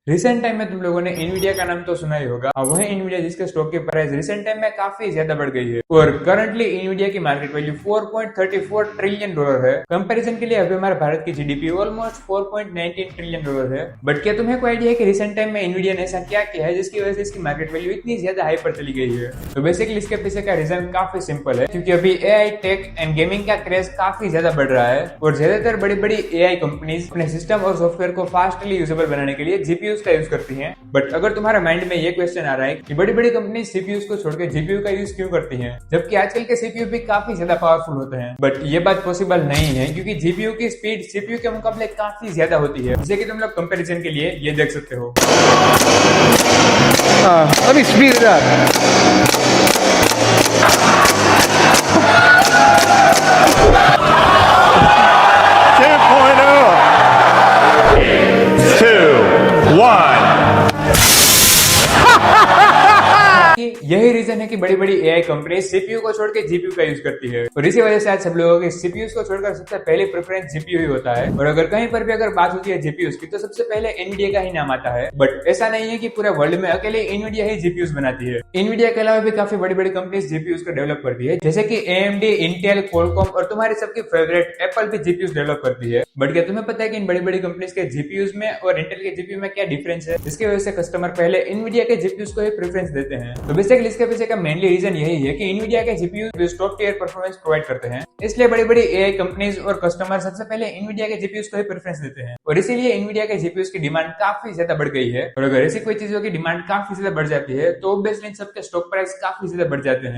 Recent time में तुम लोगों ने इनवीडिया का नाम तो सुना ही होगा। वह इनवीडिया जिसके स्टॉक की प्राइस रिसेंट टाइम में काफी ज्यादा बढ़ गई है और करंटली इनवीडिया की मार्केट वैल्यू 4.34 ट्रिलियन डॉलर है। कंपैरिजन के लिए अभी हमारे भारत की जीडीपी ऑलमोस्ट 4.19 ट्रिलियन डॉलर है। बट क्या तुम्हें कोई आइडिया है कि रिसेंट टाइम में इनवीडिया ने ऐसा क्या किया है जिसकी वजह से इसकी मार्केट वैल्यू इतनी ज्यादा हाई पर चली गई है? तो बेसिकली इसके पीछे का रीजन काफी सिंपल है, क्योंकि अभी एआई, टेक एंड गेमिंग का क्रेज काफी ज्यादा बढ़ रहा है और ज्यादातर बड़ी बड़ी एआई कंपनीज अपने सिस्टम और सॉफ्टवेयर को फास्टली यूजेबल बनाने के लिए जीपीयूज का यूज करती हैं। बट अगर तुम्हारे माइंड में ये क्वेश्चन आ रहा है कि बड़ी बड़ी कंपनी सीपीयूज को छोड़कर जीपीयू का यूज क्यों करती हैं, जबकि आजकल के सीपीयू भी काफी ज्यादा पावरफुल होते हैं, बट ये बात पॉसिबल नहीं है क्योंकि जीपीयू की स्पीड सीपीयू के मुकाबले काफी ज्यादा होती है। जैसे कि तुम लोग कंपैरिजन के लिए ये देख सकते हो। Let me speed it up. 2.1. यही रीजन है कि बड़ी बड़ी एआई कंपनी सीपीयू को छोड़ के जीपीयू का यूज करती है और इसी वजह से आज सब लोगों के सीपीयू को छोड़कर सबसे पहले प्रेफरेंस जीपीयू ही होता है। और अगर कहीं पर भी अगर बात होती है जीपीयू की तो सबसे पहले एनवीडिया का ही नाम आता है। बट ऐसा नहीं है कि पूरे वर्ल्ड में अकेले एनवीडिया ही जीपीयूज बनाती है। एनवीडिया के अलावा भी काफी बड़ी बड़ी कंपनीज जीपीयूज को डेवलप करती है, जैसे कि एएमडी, इंटेल, क्वालकॉम और तुम्हारी सबकी फेवरेट एप्पल भी जीपीयूज डेवलप करती है। बट क्या तुम्हें पता है कि इन बड़ी बड़ी कंपनीज के जीपीयूज में और इंटेल के जीपीयू में क्या डिफरेंस है, जिसकी वजह से कस्टमर पहले एनवीडिया के जीपीयूज को ही प्रेफरेंस देते हैं? तो बेसिकली इसके पीछे का मेनली रीजन यही है कि एनवीडिया के GPU top tier performance provide करते हैं, इसलिए बड़ी बड़ी एआई कंपनीज और कस्टमर सबसे पहले एनवीडिया के जीपीयूज को ही प्रेफरेंस देते हैं और इसीलिए एनवीडिया के जीपीयूज की डिमांड काफी ज्यादा बढ़ गई है। और अगर ऐसी कोई चीजों की डिमांड काफी ज्यादा बढ़ जाती है तो ऑब्वियसली इन सबके स्टॉक प्राइस काफी ज्यादा बढ़ जाते हैं।